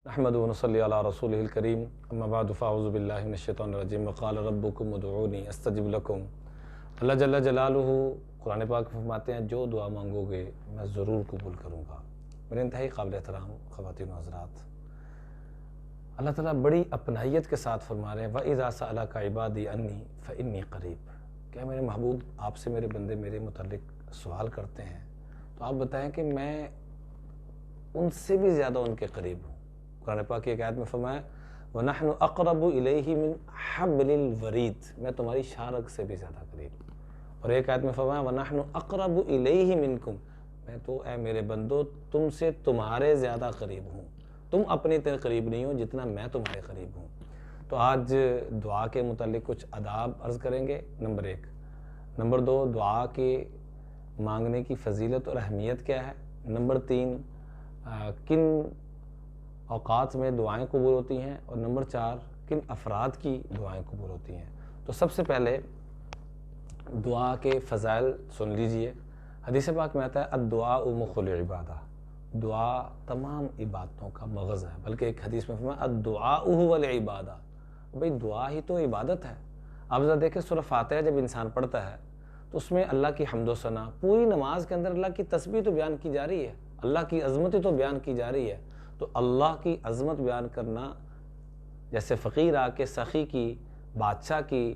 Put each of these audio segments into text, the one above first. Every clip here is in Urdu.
نحمد و نصلی علی رسول الکریم اما بعد فاعوذ باللہ من الشیطان الرجیم وقال ربکم ادعونی استجب لکم۔ اللہ جل جلالہ قرآن پاک فرماتے ہیں جو دعا مانگو گے میں ضرور قبول کروں گا۔ میرے انتہائی قابل احترام خواتین و حضرات، اللہ تعالیٰ بڑی اپنائیت کے ساتھ فرما رہے ہیں وَإِذَا سَأَلَكَ عِبَادِي عَنِّي فَإِنِّي قَرِيب۔ کیا میرے محبوب آپ سے میرے بندے میرے متعلق سوال کرتے ہیں تو آپ بتائیں کہ میں ان سے بھی زیادہ ان کے قریب ہوں۔ قرآن پاک کی ایک آیت میں فرمایا وَنَحْنُ أَقْرَبُ إِلَيْهِ مِنْ حَبْلِ الْوَرِيدِ، میں تمہاری شارک سے بھی زیادہ قریب ہوں۔ اور ایک آیت میں فرمایا وَنَحْنُ أَقْرَبُ إِلَيْهِ مِنْكُمْ، میں تو اے میرے بندو تم سے تمہارے زیادہ قریب ہوں، تم اپنے اتنے قریب نہیں ہو جتنا میں تمہارے قریب ہوں۔ تو آج دعا کے متعلق کچھ آداب عرض کریں گے، نمبر 1۔ نمبر 2، دعا کے مانگنے کی فضیلت اور اہمیت کیا ہے۔ نمبر 3، کن اوقات میں دعائیں قبول ہوتی ہیں۔ اور نمبر 4، کن افراد کی دعائیں قبول ہوتی ہیں۔ تو سب سے پہلے دعا کے فضائل سن لیجئے۔ حدیث پاک میں آتا ہے الدعاء مخ العبادہ، دعا تمام عبادتوں کا مغز ہے، بلکہ ایک حدیث میں فرمایا الدعاء هو العبادہ، بھئی دعا ہی تو عبادت ہے۔ آپ ذرا دیکھیں سورہ فاتحہ جب انسان پڑھتا ہے تو اس میں اللہ کی حمد و ثنا، پوری نماز کے اندر اللہ کی تسبیح تو بیان کی جا رہی ہے، اللہ کی عظمت تو بیان کی جا رہی ہے۔ تو اللہ کی عظمت بیان کرنا، جیسے فقیر آ کے سخی کی، بادشاہ کی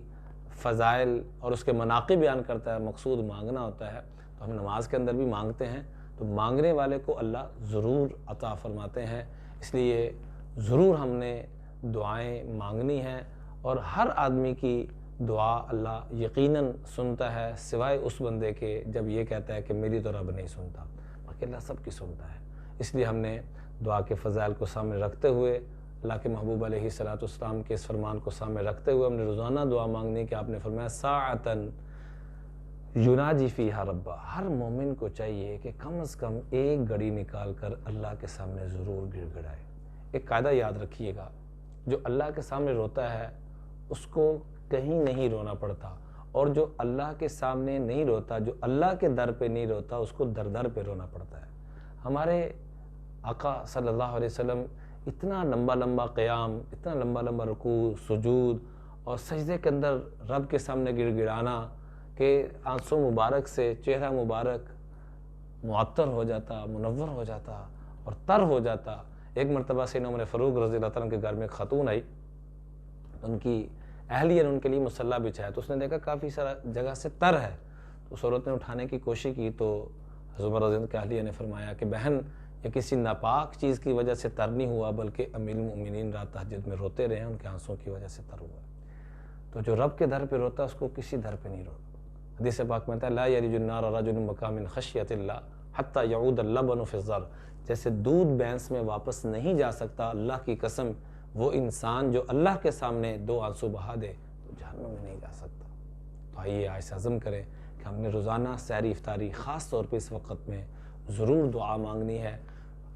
فضائل اور اس کے مناقب بیان کرتا ہے، مقصود مانگنا ہوتا ہے، تو ہم نماز کے اندر بھی مانگتے ہیں تو مانگنے والے کو اللہ ضرور عطا فرماتے ہیں۔ اس لیے ضرور ہم نے دعائیں مانگنی ہیں، اور ہر آدمی کی دعا اللہ یقیناً سنتا ہے، سوائے اس بندے کے جب یہ کہتا ہے کہ میری تو رب نہیں سنتا، باقی اللہ سب کی سنتا ہے۔ اس لیے ہم نے دعا کے فضائل کو سامنے رکھتے ہوئے، اللہ کے محبوب علیہ السلام کے اس فرمان کو سامنے رکھتے ہوئے ہم نے روزانہ دعا مانگنے کہ آپ نے فرمایا ساعتن یناجی فیہا ربہ، ہر مومن کو چاہیے کہ کم از کم ایک گھڑی نکال کر اللہ کے سامنے ضرور گڑ گڑائے۔ ایک قاعدہ یاد رکھیے گا، جو اللہ کے سامنے روتا ہے اس کو کہیں نہیں رونا پڑتا، اور جو اللہ کے سامنے نہیں روتا، جو اللہ کے در پہ نہیں روتا، اس کو در در پہ رونا پڑتا ہے۔ ہمارے آقا صلی اللہ علیہ وسلم اتنا لمبا لمبا قیام، اتنا لمبا لمبا رکوع، سجود اور سجدے کے اندر رب کے سامنے گڑ گڑانا کہ آنسوں مبارک سے چہرہ مبارک معطر ہو جاتا، منور ہو جاتا اور تر ہو جاتا۔ ایک مرتبہ سیدنا عمر فاروق رضی اللہ تعالیٰ کے گھر میں ایک خاتون آئی، ان کی اہلیہ نے ان کے لیے مصلی بچھایا تو اس نے دیکھا کافی سارا جگہ سے تر ہے، تو اس عورت نے اٹھانے کی کوشش کی تو حضرت عمر رضی اللہ کے اہلیہ نے فرمایا کہ بہن یہ کسی ناپاک چیز کی وجہ سے تر نہیں ہوا، بلکہ امیر المؤمنین رات تہجد میں روتے رہے ہیں، ان کے آنسوں کی وجہ سے تر ہوا ہے۔ تو جو رب کے در پہ روتا ہے اس کو کسی در پہ نہیں روتا۔ حدیث پاک میں آتا ہے لا یلج النار رجل مکا من خشیۃ اللہ حتی یعود اللبن فی الزر، جیسے دودھ بھینس میں واپس نہیں جا سکتا، اللہ کی قسم وہ انسان جو اللہ کے سامنے دو آنسو بہا دے تو جہنم میں نہیں جا سکتا۔ تو آئیے آج سے عزم کریں کہ ہم نے روزانہ سحری افطاری خاص طور پہ اس وقت میں ضرور دعا مانگنی ہے۔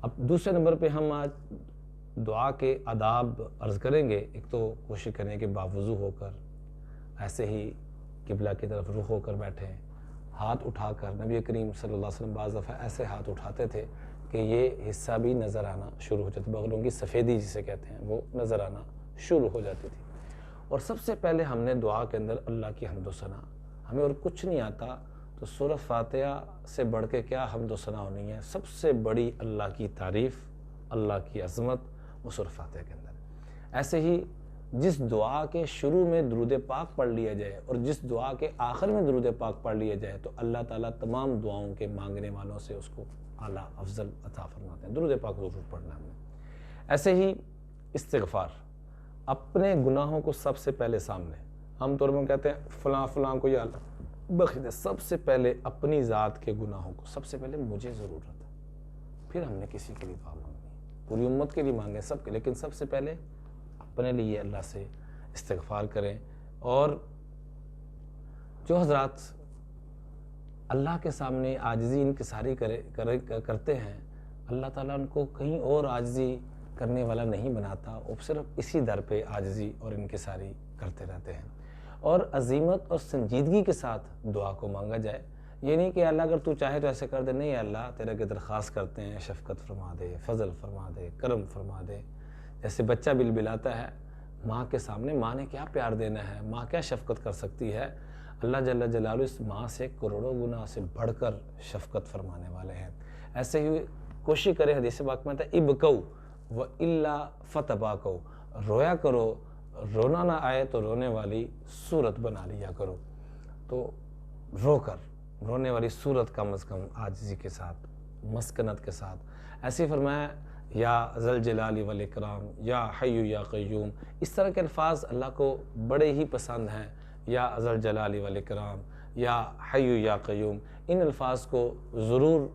اب دوسرے نمبر پہ ہم آج دعا کے آداب عرض کریں گے۔ ایک تو کوشش کریں کہ باوضو ہو کر ایسے ہی قبلہ کی طرف رخ ہو کر بیٹھیں، ہاتھ اٹھا کر، نبی کریم صلی اللہ علیہ وسلم بعض دفعہ ایسے ہاتھ اٹھاتے تھے کہ یہ حصہ بھی نظر آنا شروع ہو جاتا، بغلوں کی سفیدی جسے کہتے ہیں وہ نظر آنا شروع ہو جاتی تھی۔ اور سب سے پہلے ہم نے دعا کے اندر اللہ کی حمد و ثنا، ہمیں اور کچھ نہیں آتا تو سورہ فاتحہ سے بڑھ کے کیا حمد و ثنا ہونی ہے، سب سے بڑی اللہ کی تعریف، اللہ کی عظمت وہ سورہ فاتحہ کے اندر۔ ایسے ہی جس دعا کے شروع میں درود پاک پڑھ لیا جائے اور جس دعا کے آخر میں درود پاک پڑھ لیا جائے تو اللہ تعالیٰ تمام دعاؤں کے مانگنے والوں سے اس کو اعلیٰ افضل عطا فرماتے ہیں۔ درود پاک ضرور پڑھنا ہم نے۔ ایسے ہی استغفار، اپنے گناہوں کو سب سے پہلے سامنے، عام طور پر کہتے ہیں فلاں فلاں کو یا اللہ بخش دے، سب سے پہلے اپنی ذات کے گناہوں کو سب سے پہلے مجھے ضرورت ہے، پھر ہم نے کسی کے لیے دعا مانگنی، پوری امت کے لیے مانگیں سب کے، لیکن سب سے پہلے اپنے لیے اللہ سے استغفار کریں۔ اور جو حضرات اللہ کے سامنے عاجزی انکساری کرتے ہیں، اللہ تعالیٰ ان کو کہیں اور عاجزی کرنے والا نہیں بناتا، وہ صرف اسی در پہ عاجزی اور انکساری کرتے رہتے ہیں۔ اور عظیمت اور سنجیدگی کے ساتھ دعا کو مانگا جائے، یہ نہیں کہ اللہ اگر تو چاہے تو ایسے کر دے، نہیں اللہ تیرے کی درخواست کرتے ہیں، شفقت فرما دے، فضل فرما دے، کرم فرما دے، جیسے بچہ بلبلاتا ہے ماں کے سامنے، ماں نے کیا پیار دینا ہے، ماں کیا شفقت کر سکتی ہے، اللہ جل جلالہ اس ماں سے کروڑوں گنا سے بڑھ کر شفقت فرمانے والے ہیں۔ ایسے ہی کوشش کرے، حدیث پاک میں ہے ابکو و الا فتباکو، رویا کرو، رونا نہ آئے تو رونے والی صورت بنا لیا کرو، تو رونے والی صورت کم از کم عاجزی کے ساتھ، مسکنت کے ساتھ۔ ایسے ہی فرمایا یا ذل جلال والاکرام، یا حی یا قیوم، اس طرح کے الفاظ اللہ کو بڑے ہی پسند ہیں۔ یا ذل جلال والاکرام، یا حی یا قیوم، ان الفاظ کو ضرور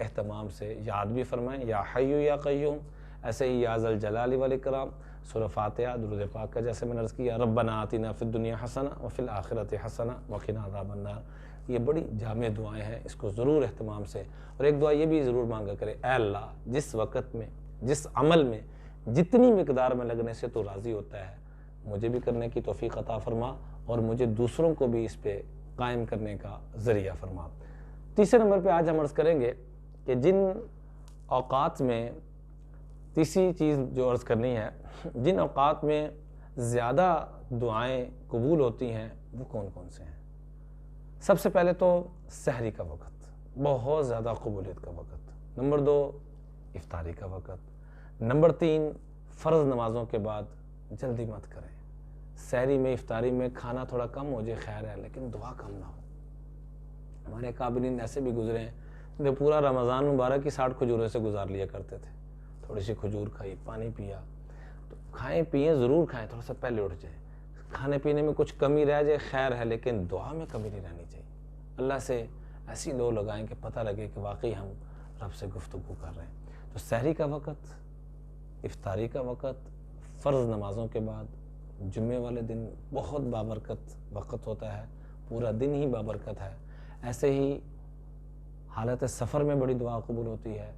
اہتمام سے یاد بھی فرمائیں، یا حی یا قیوم، ایسے ہی یا ذل جلال والاکرام، سورہ فاتحہ، درود پاک کا جیسے میں نے عرض کیا، ربنا آتنا فی الدنیا حسنہ وفی الآخرۃ حسنہ وقنا عذاب النار، یہ بڑی جامع دعائیں ہیں، اس کو ضرور اہتمام سے۔ اور ایک دعا یہ بھی ضرور مانگا کرے، اے اللہ جس وقت میں، جس عمل میں جتنی مقدار میں لگنے سے تو راضی ہوتا ہے، مجھے بھی کرنے کی توفیق عطا فرما، اور مجھے دوسروں کو بھی اس پہ قائم کرنے کا ذریعہ فرما۔ تیسرے نمبر پہ آج ہم عرض کریں گے کہ جن اوقات میں، تیسری چیز جو عرض کرنی ہے، جن اوقات میں زیادہ دعائیں قبول ہوتی ہیں وہ کون کون سے ہیں۔ سب سے پہلے تو سحری کا وقت، بہت زیادہ قبولیت کا وقت۔ نمبر 2 افطاری کا وقت۔ نمبر 3 فرض نمازوں کے بعد جلدی مت کریں۔ سحری میں، افطاری میں کھانا تھوڑا کم ہو جائے خیر ہے، لیکن دعا کم نہ ہو۔ ہمارے قابلین ایسے بھی گزرے ہیں جو پورا رمضان مبارک کی 60 کھجوروں سے گزار لیا کرتے تھے۔ تھوڑی سی کھجور کھائی، پانی پیا، تو کھائیں پئیں ضرور کھائیں، تھوڑا سا پہلے اٹھ جائیں۔ کھانے پینے میں کچھ کمی رہ جائے خیر ہے، لیکن دعا میں کمی نہیں رہنی چاہیے۔ اللہ سے ایسی لو لگائیں کہ پتہ لگے کہ واقعی ہم رب سے گفتگو کر رہے ہیں۔ تو سحری کا وقت، افطاری کا وقت، فرض نمازوں کے بعد، جمعے والے دن بہت بابرکت وقت ہوتا ہے، پورا دن ہی بابرکت ہے۔ ایسے ہی حالت سفر میں بڑی دعا قبول ہوتی ہے۔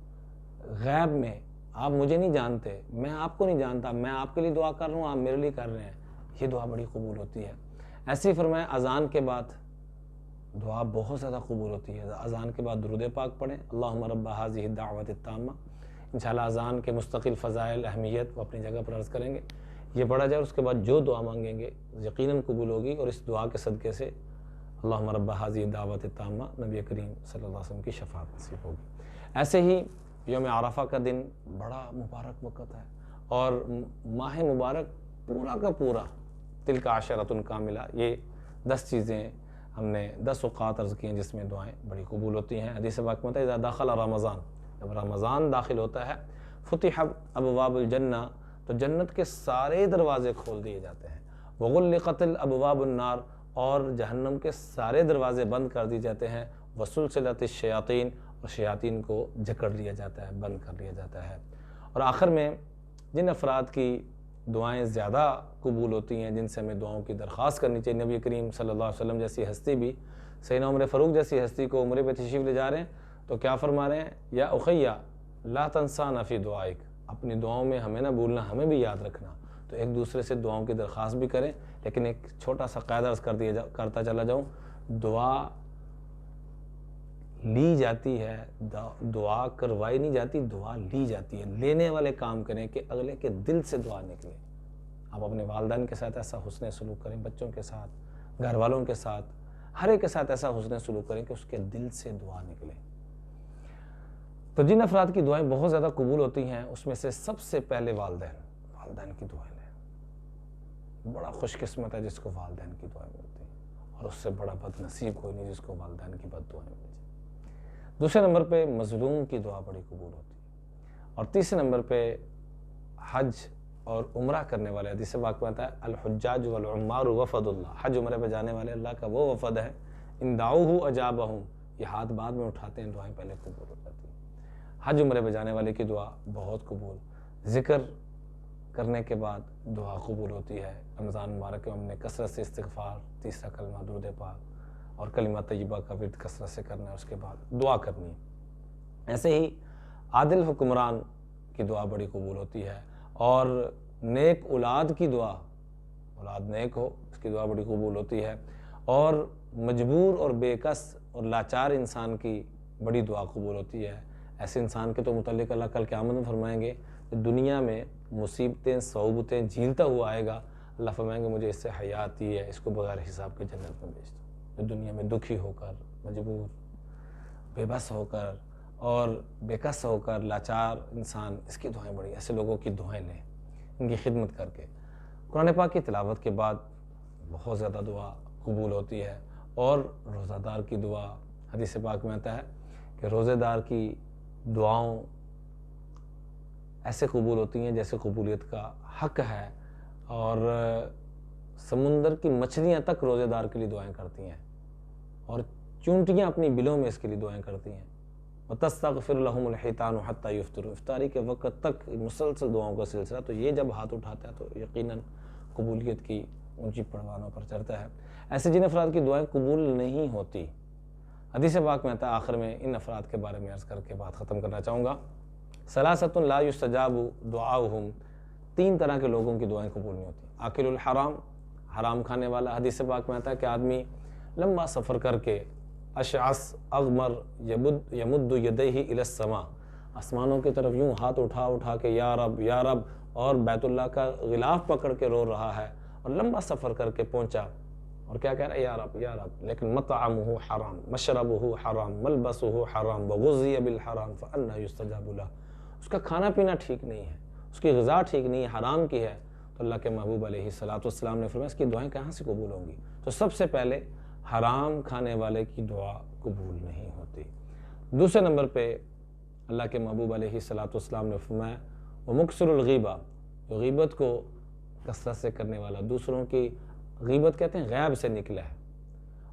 غیب میں آپ مجھے نہیں جانتے، میں آپ کو نہیں جانتا، میں آپ کے لیے دعا کر رہا ہوں، آپ میرے لیے کر رہے ہیں، یہ دعا بڑی قبول ہوتی ہے۔ ایسے ہی فرمایا اذان کے بعد دعا بہت زیادہ قبول ہوتی ہے۔ اذان کے بعد درود پاک پڑھیں، اللہم رب ھذہ الدعوۃ التامہ۔ انشاءاللہ اذان کے مستقل فضائل، اہمیت وہ اپنی جگہ پر عرض کریں گے، یہ پڑھا جائے، اس کے بعد جو دعا مانگیں گے یقیناً قبول ہوگی، اور اس دعا کے صدقے سے اللہم رب ھذہ الدعوۃ التامہ، نبی کریم صلی اللہ علیہ وسلم کی شفاعت نصیب ہوگی۔ ایسے ہی یوم عرفہ کا دن بڑا مبارک وقت ہے، اور ماہ مبارک پورا کا پورا تلک عشرۃ کاملہ، یہ 10 چیزیں ہم نے 10 اوقات عرض کی ہیں جس میں دعائیں بڑی قبول ہوتی ہیں۔ حدیث پاک میں ہے اذا دخل رمضان، جب رمضان داخل ہوتا ہے، فتح ابواب الجنہ، تو جنت کے سارے دروازے کھول دیے جاتے ہیں، وغلقت ابواب النار، اور جہنم کے سارے دروازے بند کر دیے جاتے ہیں، وسلسلت الشیاطین، اور شیاطین کو جکڑ لیا جاتا ہے، بند کر لیا جاتا ہے۔ اور آخر میں جن افراد کی دعائیں زیادہ قبول ہوتی ہیں، جن سے ہمیں دعاؤں کی درخواست کرنی چاہیے، نبی کریم صلی اللہ علیہ وسلم جیسی ہستی بھی، سیدنا عمر فاروق جیسی ہستی کو عمرے پہ تشریف لے جا رہے ہیں تو کیا فرما رہے ہیں، یا اخیہ لا تنسانا فی دعائک، اپنی دعاؤں میں ہمیں نہ بھولنا، ہمیں بھی یاد رکھنا۔ تو ایک دوسرے سے دعاؤں کی درخواست بھی کریں، لیکن ایک چھوٹا سا قاعدہ عرض کرتا چلا جاؤں، دعا لی جاتی ہے، دعا کروائی نہیں جاتی، دعا لی جاتی ہے۔ لینے والے کام کریں کہ اگلے کے دل سے دعا نکلے۔ آپ اپنے والدین کے ساتھ ایسا حسن سلوک کریں، بچوں کے ساتھ، گھر والوں کے ساتھ، ہر ایک کے ساتھ ایسا حسن سلوک کریں کہ اس کے دل سے دعا نکلے۔ تو جن افراد کی دعائیں بہت زیادہ قبول ہوتی ہیں، اس میں سے سب سے پہلے والدین کی دعائیں لیں۔ بڑا خوش قسمت ہے جس کو والدین کی دعائیں ملتی ہیں، اور اس سے بڑا بد نصیب کوئی نہیں جس کو والدین کی بد دعائیں مل جائیں۔ دوسرے نمبر پہ مظلوم کی دعا بڑی قبول ہوتی ہے، اور تیسرے نمبر پہ حج اور عمرہ کرنے والے، حدیث پاک میں آتا ہے الحجاج والعمار وفد اللہ، حج عمرے پہ جانے والے اللہ کا وہ وفد ہے، ان دعوہ اجابہم، یہ ہاتھ بعد میں اٹھاتے ہیں، دعائیں پہلے قبول ہو جاتی ہیں۔ حج عمرے پہ جانے والے کی دعا بہت قبول، ذکر کرنے کے بعد دعا قبول ہوتی ہے۔ رمضان مبارک میں ہم نے کثرت سے استغفار، تیسرا کلمہ درود پاک اور کلمہ طیبہ کا ورد کثرت سے کرنا ہے، اس کے بعد دعا کرنی ہے۔ ایسے ہی عادل حکمران کی دعا بڑی قبول ہوتی ہے، اور نیک اولاد کی دعا، اولاد نیک ہو اس کی دعا بڑی قبول ہوتی ہے، اور مجبور اور بے کس اور لاچار انسان کی بڑی دعا قبول ہوتی ہے۔ ایسے انسان کے تو متعلق اللہ کل قیامت میں فرمائیں گے کہ دنیا میں مصیبتیں صعوبتیں جھیلتا ہوا آئے گا، اللہ فرمائیں گے مجھے اس سے حیا آتی ہے، اس کو بغیر حساب کے جنت میں بھیج دو۔ جو دنیا میں دکھی ہو کر، مجبور، بے بس ہو کر اور بے کس ہو کر لاچار انسان، اس کی دعائیں بڑی، ایسے لوگوں کی دعائیں لیں، ان کی خدمت کر کے۔ قرآن پاک کی تلاوت کے بعد بہت زیادہ دعا قبول ہوتی ہے، اور روزہ دار کی دعا، حدیث پاک میں آتا ہے کہ روزہ دار کی دعاؤں ایسے قبول ہوتی ہیں جیسے قبولیت کا حق ہے، اور سمندر کی مچھلیاں تک روزہ دار کے لیے دعائیں کرتی ہیں، اور چونٹیاں اپنی بلوں میں اس کے لیے دعائیں کرتی ہیں۔ وَتَسْتَغْفِرُ لَهُمُ الْحِيتَانُ حَتَّى يُفْطِرُوا، افطاری کے وقت تک مسلسل دعاؤں کا سلسلہ، تو یہ جب ہاتھ اٹھاتا ہے تو یقیناً قبولیت کی اونچی پروانوں پر چڑھتا ہے۔ ایسے جن افراد کی دعائیں قبول نہیں ہوتی، حدیث پاک میں آتا ہے، آخر میں ان افراد کے بارے میں عرض کر کے بات ختم کرنا چاہوں گا۔ ثلاثۃ لا یستجاب دعاؤہم، 3 طرح کے لوگوں کی دعائیں قبول نہیں ہوتی۔ آکل الحرام، حرام کھانے والا، حدیث پاک میں آتا ہے کہ آدمی لمبا سفر کر کے اشعث اغمر یمد یدیہ الی السماء، آسمانوں کی طرف یوں ہاتھ اٹھا کے یا رب یا رب، اور بیت اللہ کا غلاف پکڑ کے رو رہا ہے، اور لمبا سفر کر کے پہنچا اور کیا کہہ رہا ہے، یا رب یا رب، لیکن مطعمہ حرام، مشربہ حرام، ملبسہ حرام، وغذی بالحرام فأنی یستجاب لہ، اس کا کھانا پینا ٹھیک نہیں ہے، اس کی غذا ٹھیک نہیں ہے، حرام کی ہے، تو اللہ کے محبوب علیہ السلام نے فرمایا اس کی دعائیں کہاں سے قبول ہوں گی؟ تو سب سے پہلے حرام کھانے والے کی دعا قبول نہیں ہوتی۔ دوسرے نمبر پہ اللہ کے محبوب علیہ السلام نے فرمایا ومکثر الغیبہ، جو غیبت کو کثرت سے کرنے والا، دوسروں کی غیبت کہتے ہیں غیب سے نکلا ہے،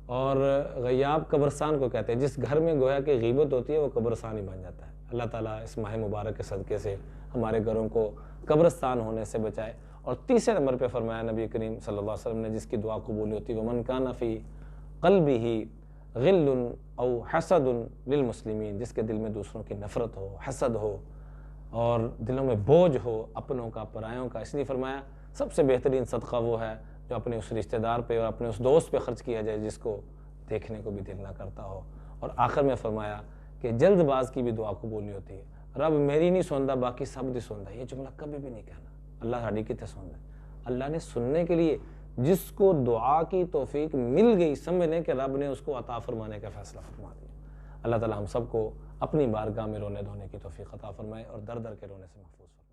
اور غیاب قبرستان کو کہتے ہیں، جس گھر میں گویا کہ غیبت ہوتی ہے وہ قبرستان ہی بن جاتا ہے۔ اللہ تعالیٰ اس ماہ مبارک کے صدقے سے ہمارے گھروں کو قبرستان ہونے سے بچائے۔ اور تیسرے نمبر پہ فرمایا نبی کریم صلی اللہ علیہ وسلم نے، جس کی دعا قبول ہوتی ہے، ومن کان فی قلبہ غل او حسد للمسلمین، جس کے دل میں دوسروں کی نفرت ہو، حسد ہو، اور دلوں میں بوجھ ہو اپنوں کا پرایوں کا، اس لیے فرمایا سب سے بہترین صدقہ وہ ہے جو اپنے اس رشتہ دار پہ اور اپنے اس دوست پہ خرچ کیا جائے جس کو دیکھنے کو بھی دل نہ کرتا ہو۔ اور آخر میں فرمایا کہ جلد باز کی بھی دعا قبول نہیں ہوتی ہے، رب میری نہیں سندا باقی سب دی سندا، یہ جملہ کبھی بھی نہیں کہنا، اللہ ساڈی کتے سندا ہے۔ اللہ نے سننے کے لیے جس کو دعا کی توفیق مل گئی، سمجھ لیں کہ رب نے اس کو عطا فرمانے کا فیصلہ فرما دیا۔ اللہ تعالی ہم سب کو اپنی بارگاہ میں رونے دھونے کی توفیق عطا فرمائے اور در در کے رونے سے محفوظ فرمائے۔